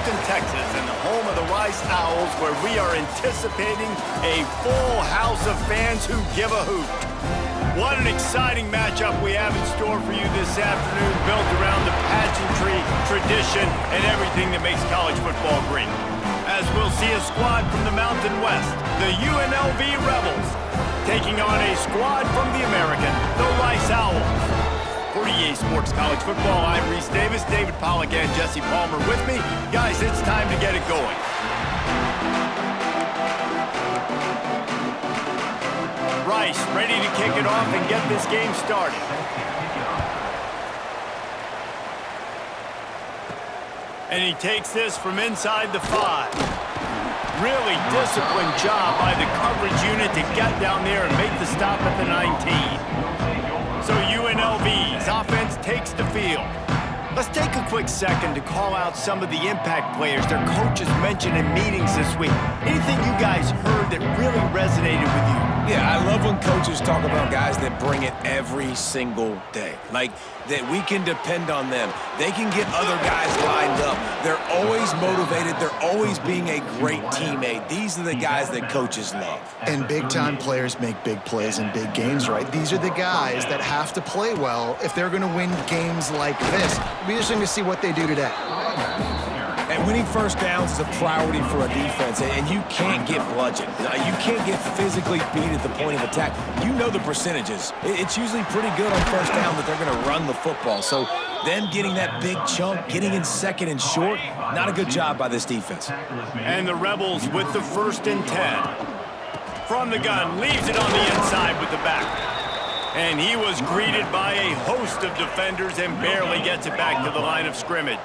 Houston, Texas, and the home of the Rice Owls, where we are anticipating a full house of fans who give a hoot. What an exciting matchup we have in store for you this afternoon, built around the pageantry, tradition, and everything that makes college football great. As we'll see a squad from the Mountain West, the UNLV Rebels, taking on a squad from the American, the Rice Owls. For EA Sports College Football, I'm Reese Davis, David Pollack, and Jesse Palmer with me. Guys, it's time to get it going. Rice ready to kick it off and get this game started. And he takes this from inside the 5. Really disciplined job by the coverage unit to get down there and make the stop at the 19. So UNLV's offense takes the field. Let's take a quick second to call out some of the impact players their coaches mentioned in meetings this week. Anything you guys heard that really resonated with you? Yeah, I love when coaches talk about guys that bring it every single day. Like, that we can depend on them. They can get other guys lined up. They're always motivated. They're always being a great teammate. These are the guys that coaches love. And big-time players make big plays in big games, right? These are the guys that have to play well if they're going to win games like this. It'll be interesting to see what they do today. And winning first downs is a priority for a defense, and you can't get bludgeoned. You can't get physically beat at the point of attack. You know the percentages. It's usually pretty good on first down that they're going to run the football. So them getting that big chunk, getting in second and short, not a good job by this defense. And the Rebels with the 1st and 10. From the gun, leaves it on the inside with the back. And he was greeted by a host of defenders and barely gets it back to the line of scrimmage.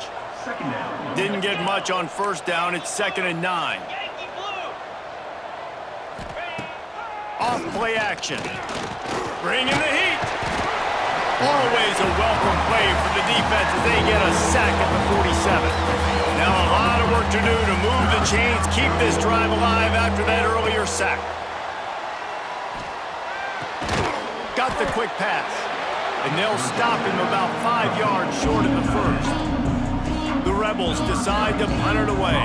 Didn't get much on first down. It's 2nd and 9. Off play action. Bringing the heat. Always a welcome play for the defense as they get a sack at the 47. Now a lot of work to do to move the chains, keep this drive alive after that earlier sack. Got the quick pass. And they'll stop him about 5 yards short of the first. The Rebels decide to punt it away.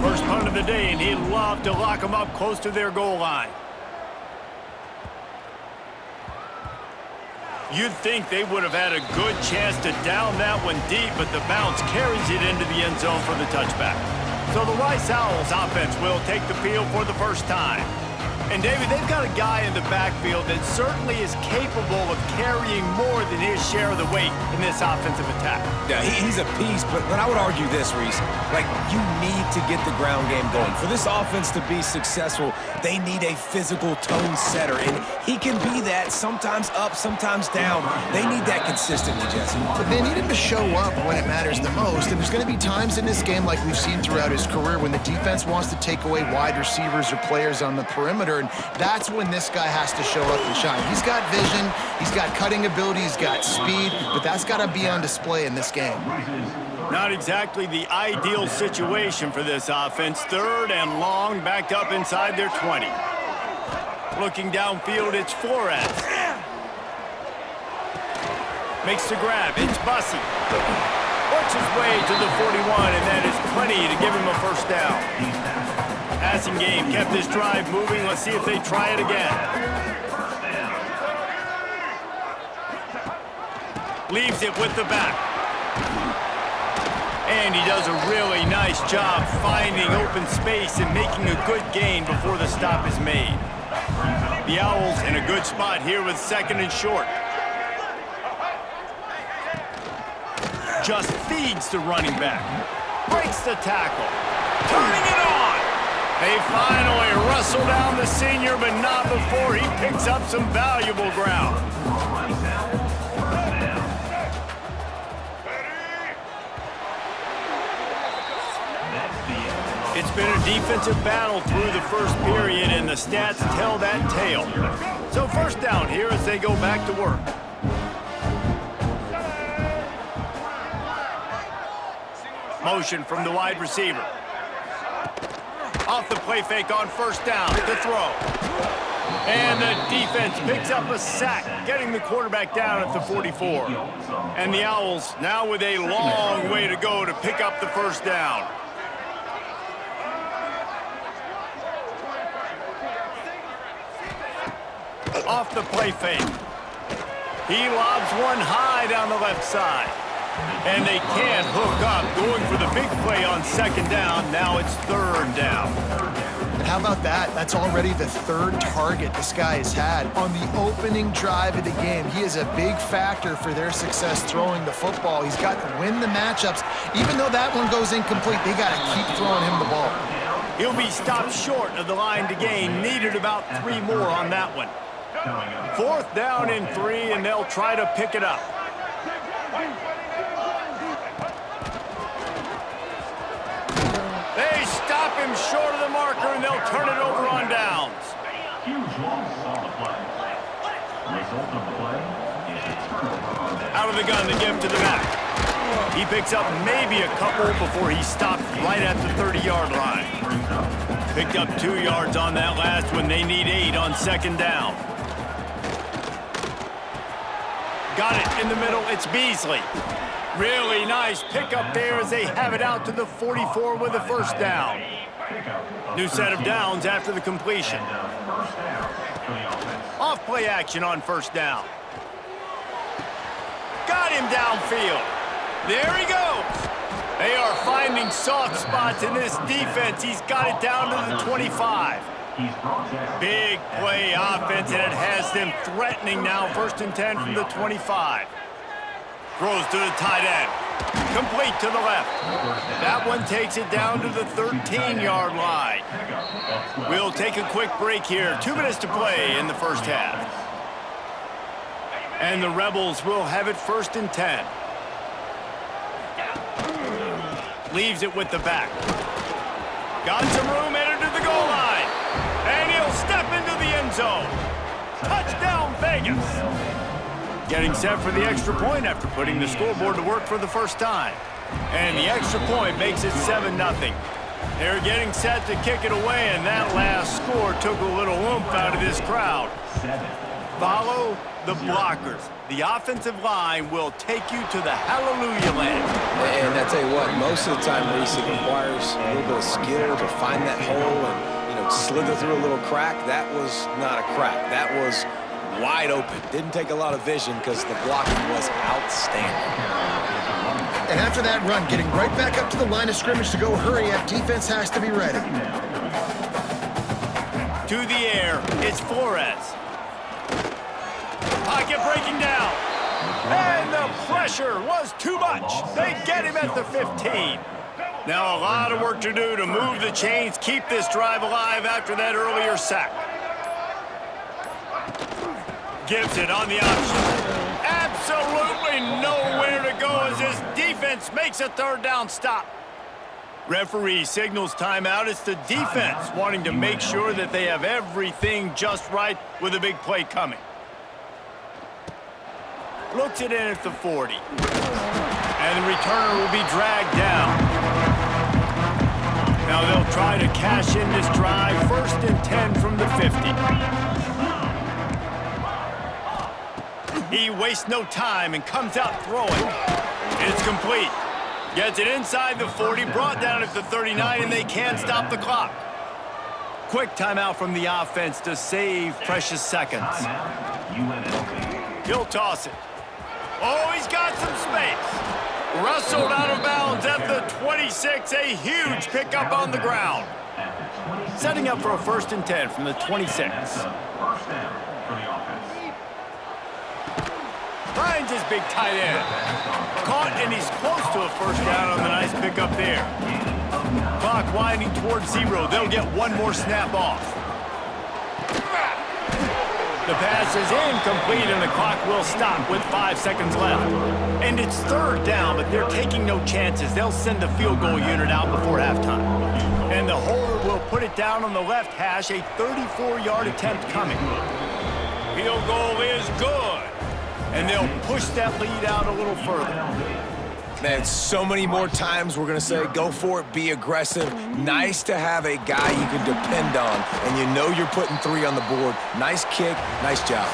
First punt of the day, and he'd love to lock them up close to their goal line. You'd think they would have had a good chance to down that one deep, but the bounce carries it into the end zone for the touchback. So the Rice Owls offense will take the field for the first time. And, David, they've got a guy in the backfield that certainly is capable of carrying more than his share of the weight in this offensive attack. Yeah, he's a piece, but I would argue this, Reese. Like, you need to get the ground game going. For this offense to be successful, they need a physical tone setter, and he can be that, sometimes up, sometimes down. They need that consistently, Jesse. But they need him to show up when it matters the most, and there's going to be times in this game like we've seen throughout his career when the defense wants to take away wide receivers or players on the perimeter, and that's when this guy has to show up and shine. He's got vision, he's got cutting ability, he's got speed, but that's got to be on display in this game. Not exactly the ideal situation for this offense. 3rd and long, backed up inside their 20. Looking downfield, it's Flores. Makes the grab, it's Bussey. Works his way to the 41, and that is plenty to give him a first down. Passing game kept this drive moving. Let's see if they try it again. Leaves it with the back. And he does a really nice job finding open space and making a good gain before the stop is made. The Owls in a good spot here with 2nd and short. Just feeds the running back. Breaks the tackle. Turning it on. They finally wrestle down the senior, but not before he picks up some valuable ground. It's been a defensive battle through the first period, and the stats tell that tale. So first down here as they go back to work. Motion from the wide receiver. Off the play fake on first down to throw. And the defense picks up a sack, getting the quarterback down at the 44. And the Owls now with a long way to go to pick up the first down. Off the play fake. He lobs one high down the left side. And they can't hook up, going for the big play on second down. Now it's third down. And how about that? That's already the third target this guy has had on the opening drive of the game. He is a big factor for their success throwing the football. He's got to win the matchups. Even though that one goes incomplete, they got to keep throwing him the ball. He'll be stopped short of the line to gain. Needed about 3 more on that one. Fourth down and 3, and they'll try to pick it up. They stop him short of the marker, and they'll turn it over on downs. Out of the gun, the give to the back. He picks up maybe a couple before he stopped right at the 30-yard line. Picked up 2 yards on that last one. They need 8 on second down. Got it in the middle. It's Beasley. Really nice pickup there as they have it out to the 44 with a first down. New set of downs after the completion. Off play action on first down. Got him downfield. There he goes. They are finding soft spots in this defense. He's got it down to the 25. Big play offense, and it has them threatening now. First and 10 from the 25. Throws to the tight end. Complete to the left. That one takes it down to the 13-yard line. We'll take a quick break here. 2 minutes to play in the first half. And the Rebels will have it first and 10. Leaves it with the back. Got some room, headed to the goal line. And he'll step into the end zone. Touchdown, Vegas. Getting set for the extra point after putting the scoreboard to work for the first time. And the extra point makes it 7-0. They're getting set to kick it away, and that last score took a little oomph out of this crowd. Follow the blockers. The offensive line will take you to the hallelujah land. And I tell you what, most of the time, Reese, it requires a little bit of skill to find that hole and, slither through a little crack. That was not a crack. That was wide open. Didn't take a lot of vision because the blocking was outstanding. And after that run, getting right back up to the line of scrimmage to go hurry up, defense has to be ready. To the air, it's Flores. Pocket breaking down. And the pressure was too much. They get him at the 15. Now a lot of work to do to move the chains, keep this drive alive after that earlier sack. Gives it on the option. Absolutely nowhere to go as this defense makes a third down stop. Referee signals timeout. It's the defense wanting to make sure that they have everything just right with a big play coming. Looks it in at the 40. And the returner will be dragged down. Now they'll try to cash in this drive. First and 10 from the 50. He wastes no time and comes out throwing. It's complete. Gets it inside the 40, brought down at the 39, and they can't stop the clock. Quick timeout from the offense to save precious seconds. He'll toss it. Oh, he's got some space. Wrestled out of bounds at the 26, a huge pickup on the ground. Setting up for a first and 10 from the 26. Finds his big tight end. Caught, and he's close to a first down on the nice pickup there. Clock winding towards 0. They'll get one more snap off. The pass is incomplete, and the clock will stop with 5 seconds left. And it's third down, but they're taking no chances. They'll send the field goal unit out before halftime. And the holder will put it down on the left hash, a 34-yard attempt coming. Field goal is good. And they'll push that lead out a little further. Man, so many more times we're going to say, go for it, be aggressive. Nice to have a guy you can depend on, and you know you're putting 3 on the board. Nice kick, nice job.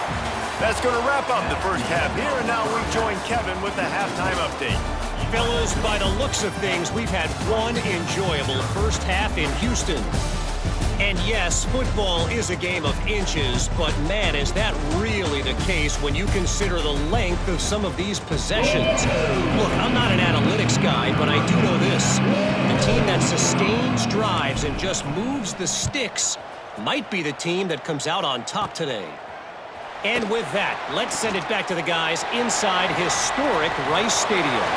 That's going to wrap up the first half here, and now we join Kevin with the halftime update. Fellas, by the looks of things, we've had one enjoyable first half in Houston. And yes, football is a game of inches, but man, is that really the case when you consider the length of some of these possessions. Look, I'm not an analytics guy, but I do know this. The team that sustains drives and just moves the sticks might be the team that comes out on top today. And with that, let's send it back to the guys inside historic Rice Stadium.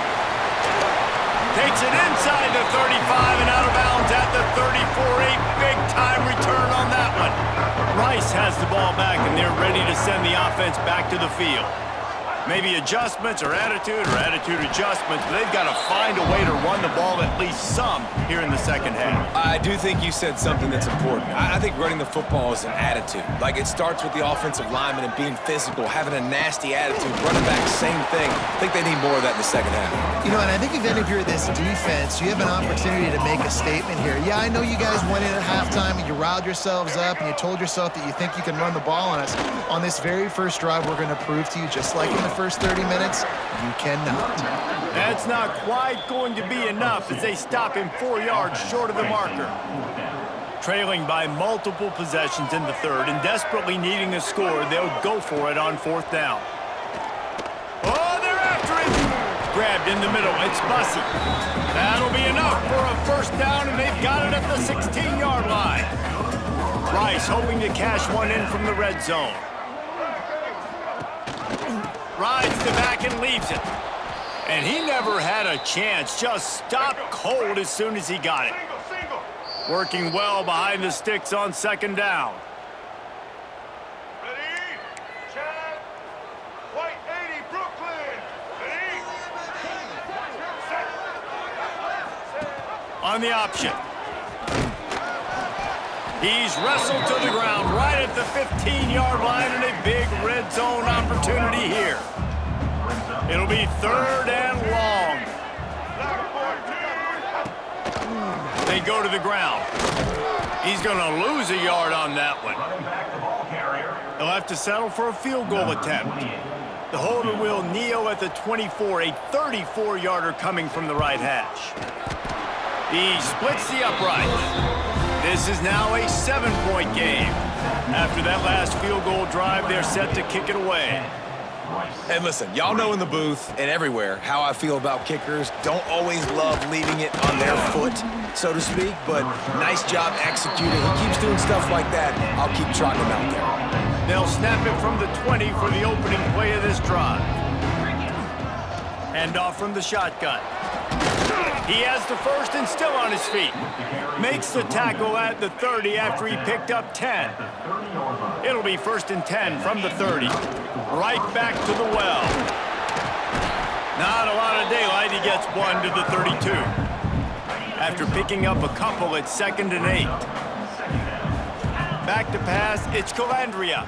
Takes it inside the 35 and out of bounds at the 34. A big-time return on that one. Rice has the ball back, and they're ready to send the offense back to the field. Maybe adjustments or attitude adjustments, but they've got to find a way to run the ball at least some here in the second half. I do think you said something that's important. I think running the football is an attitude. Like, it starts with the offensive lineman and being physical, having a nasty attitude. Running back, same thing. I think they need more of that in the second half. You know, and I think again, if you're this defense, you have an opportunity to make a statement here. Yeah, I know you guys went in at halftime and you riled yourselves up and you told yourself that you think you can run the ball on us. On this very first drive, we're going to prove to you, just like in the first 30 minutes, you cannot. That's not quite going to be enough as they stop him 4 yards short of the marker. Trailing by multiple possessions in the third and desperately needing a score, they'll go for it on 4th down. Oh, they're after it! Grabbed in the middle, it's Bussey. That'll be enough for a first down, and they've got it at the 16-yard line. Rice hoping to cash one in from the red zone. Rides the back and leaves it. And he never had a chance. Just stopped cold as soon as he got it. Working well behind the sticks on 2nd down. Ready? Chad. White 80, Brooklyn. Ready? Set. On the option. He's wrestled to the ground right at the 15-yard line, and a big red zone opportunity here. It'll be 3rd and long. They go to the ground. He's going to lose a yard on that one. He'll have to settle for a field goal attempt. The holder will kneel at the 24, a 34-yarder coming from the right hash. He splits the uprights. This is now a 7-point game. After that last field goal drive, they're set to kick it away. And listen, y'all know in the booth and everywhere how I feel about kickers. Don't always love leaving it on their foot, so to speak, but nice job executing. He keeps doing stuff like that. I'll keep trotting him out there. They'll snap it from the 20 for the opening play of this drive. Hand off from the shotgun. He has the first and still on his feet. Makes the tackle at the 30 after he picked up 10. It'll be 1st and 10 from the 30. Right back to the well. Not a lot of daylight. He gets one to the 32. After picking up a couple, it's 2nd and 8. Back to pass, it's Calandria.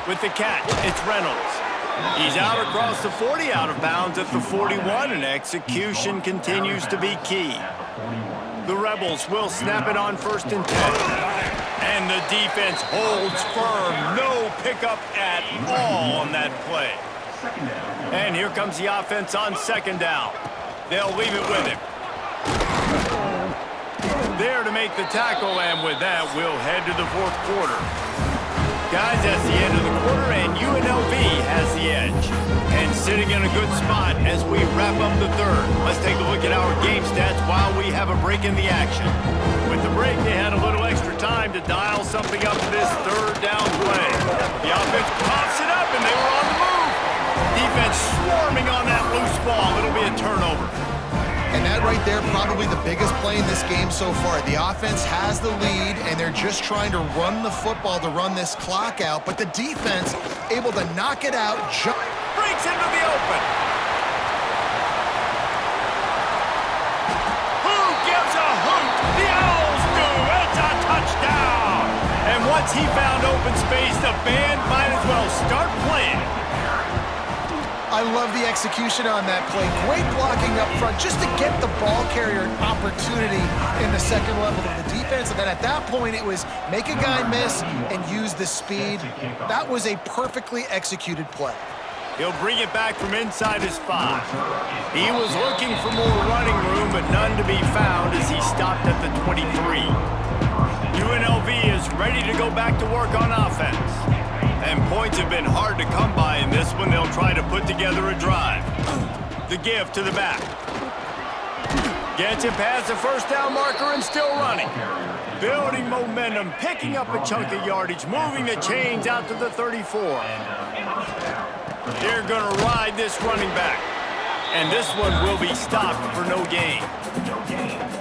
With the catch, it's Reynolds. He's out across the 40, out of bounds at the 41, and execution continues to be key. The Rebels will snap it on 1st and 10. And the defense holds firm. No pickup at all on that play. And here comes the offense on 2nd down. They'll leave it with him. There to make the tackle, and with that, we'll head to the 4th quarter. Guys, that's the end of the quarter, and UNLV has the edge. And sitting in a good spot as we wrap up the 3rd. Let's take a look at our game stats while we have a break in the action. With the break, they had a little extra time to dial something up for this 3rd down play. The offense pops it up, and they were on the move. Defense swarming on that loose ball. It'll be a turnover. And that right there, probably the biggest play in this game so far. The offense has the lead, and they're just trying to run the football to run this clock out, but the defense able to knock it out. Breaks into the open. Who gives a hoot? The Owls do. It's a touchdown. And once he found open space, the band might as well start playing. I love the execution on that play. Great blocking up front just to get the ball carrier an opportunity in the second level of the defense. And then at that point, it was make a guy miss and use the speed. That was a perfectly executed play. He'll bring it back from inside his 5. He was looking for more running room, but none to be found as he stopped at the 23. UNLV is ready to go back to work on offense. And points have been hard to come by in this one. They'll try to put together a drive. The give to the back. Gets it past the first down marker and still running. Building momentum, picking up a chunk of yardage, moving the chains out to the 34. They're going to ride this running back. And this one will be stopped for no gain.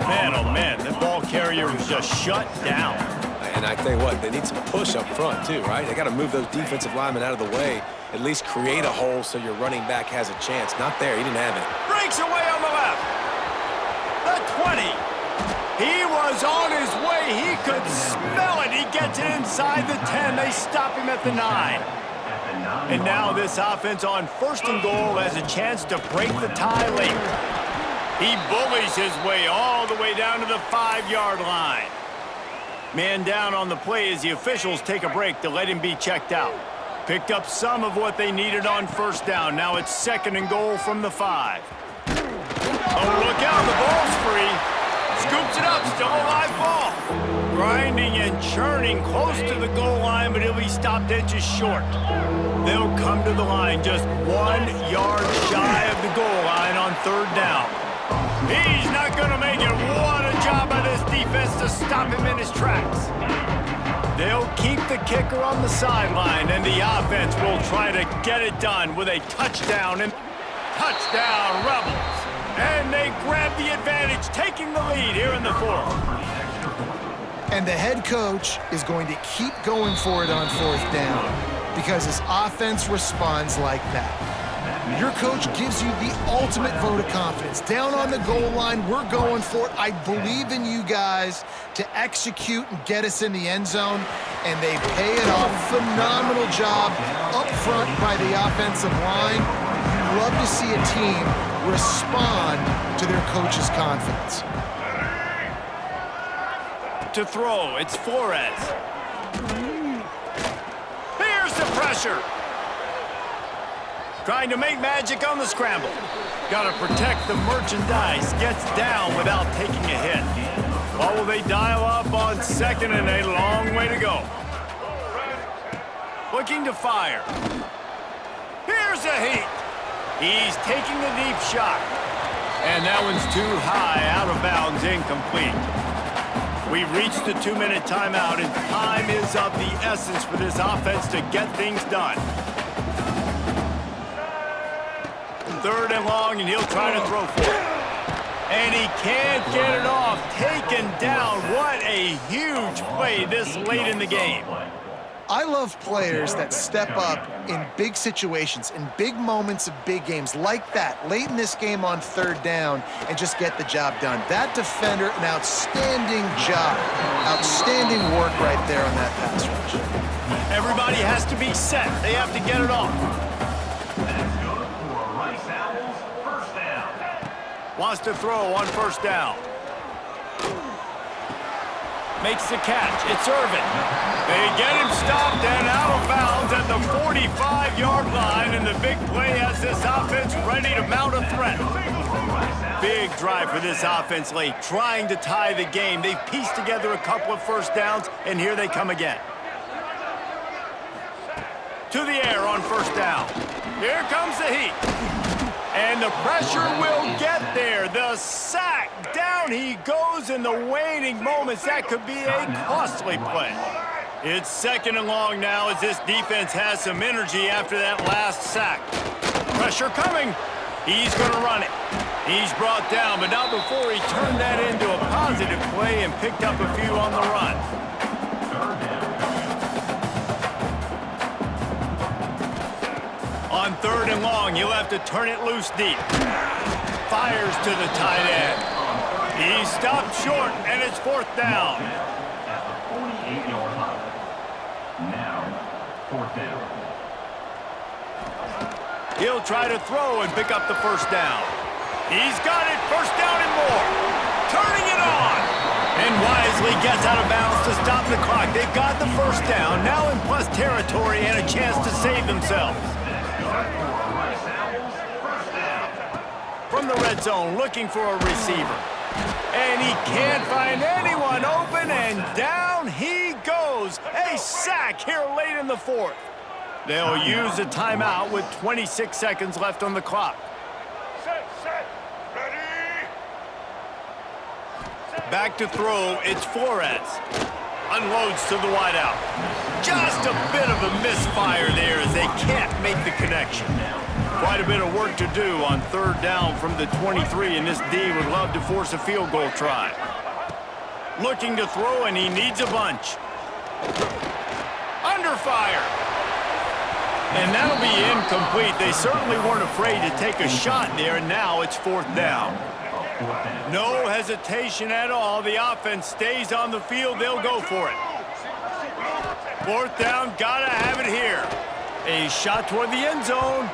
Man, oh man, the ball carrier was just shut down. And I tell you what, they need some push up front too, right? They got to move those defensive linemen out of the way, at least create a hole so your running back has a chance. Not there, he didn't have it. Breaks away on the left. The 20. He was on his way. He could smell it. He gets it inside the 10. They stop him at the 9. And now this offense on 1st and goal has a chance to break the tie late. He bullies his way all the way down to the 5-yard line. Man down on the play as the officials take a break to let him be checked out. Picked up some of what they needed on 1st down. Now it's 2nd and goal from the 5. Oh, look out, the ball's free. Scoops it up, still a live ball. Grinding and churning close to the goal line, but he'll be stopped inches short. They'll come to the line just 1 yard shy of the goal line on 3rd down. He's not going to make it. What a job by this defense to stop him in his tracks. They'll keep the kicker on the sideline, and the offense will try to get it done with a touchdown. And touchdown, Rebels. And they grab the advantage, taking the lead here in the 4th. And the head coach is going to keep going for it on 4th down because his offense responds like that. Your coach gives you the ultimate vote of confidence. Down on the goal line, we're going for it. I believe in you guys to execute and get us in the end zone, and they pay it off. Phenomenal job up front by the offensive line. You love to see a team respond to their coach's confidence. To throw, it's Flores. Here's the pressure. Trying to make magic on the scramble. Got to protect the merchandise. Gets down without taking a hit. What will they dial up on 2nd and a long way to go? Looking to fire. Here's a heat. He's taking the deep shot. And that one's too high, out of bounds, incomplete. We've reached the 2-minute timeout, and time is of the essence for this offense to get things done. 3rd and long, and he'll try to throw for it. And he can't get it off. Taken down. What a huge play this late in the game. I love players that step up in big situations, in big moments of big games like that, late in this game on 3rd down, and just get the job done. That defender, an outstanding job. Outstanding work right there on that pass rush. Everybody has to be set. They have to get it off. Wants to throw on 1st down. Makes the catch. It's Irvin. They get him stopped and out of bounds at the 45-yard line, and the big play has this offense ready to mount a threat. Big drive for this offense late, trying to tie the game. They've pieced together a couple of 1st downs, and here they come again. To the air on 1st down. Here comes the heat. And the pressure will get there. The sack. Down he goes in the waning moments. That could be a costly play. It's 2nd and long now as this defense has some energy after that last sack. Pressure coming. He's going to run it. He's brought down, but not before he turned that into a positive play and picked up a few on the run. On 3rd and long, he'll have to turn it loose deep. Fires to the tight end. He's stopped short, and it's 4th down. At the 48-yard line. Now, 4th down. He'll try to throw and pick up the first down. He's got it, first down and more. Turning it on. And wisely gets out of bounds to stop the clock. They've got the first down, now in plus territory and a chance to save themselves. From the red zone, looking for a receiver. And he can't find anyone open, and down he goes. A sack here late in the fourth. They'll use a timeout with 26 seconds left on the clock. Set. Ready. Back to throw, it's Flores. Unloads to the wideout. Just a bit of a misfire there as they can't make the connection. Quite a bit of work to do on third down from the 23, and this D would love to force a field goal try. Looking to throw, and he needs a bunch. Under fire. And that'll be incomplete. They certainly weren't afraid to take a shot there, and now it's fourth down. No hesitation at all. The offense stays on the field. They'll go for it. Fourth down, gotta have it here. A shot toward the end zone.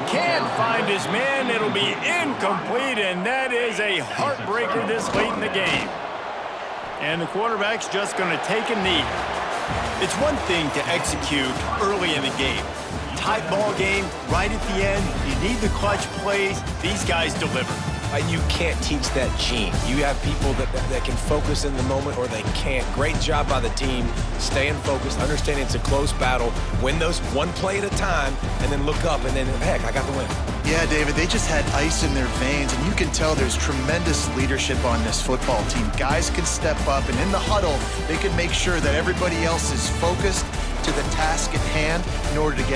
Can't find his man. It'll be incomplete, and that is a heartbreaker this late in the game. And the quarterback's just going to take a knee. It's one thing to execute early in the game. Tight ball game, right at the end. You need the clutch plays. These guys deliver. You can't teach that gene. You have people that can focus in the moment or they can't. Great job by the team, staying focused, understanding it's a close battle, win those one play at a time, and then look up, and then, heck, I got the win. Yeah, David, they just had ice in their veins, and you can tell there's tremendous leadership on this football team. Guys can step up, and in the huddle, they can make sure that everybody else is focused to the task at hand in order to get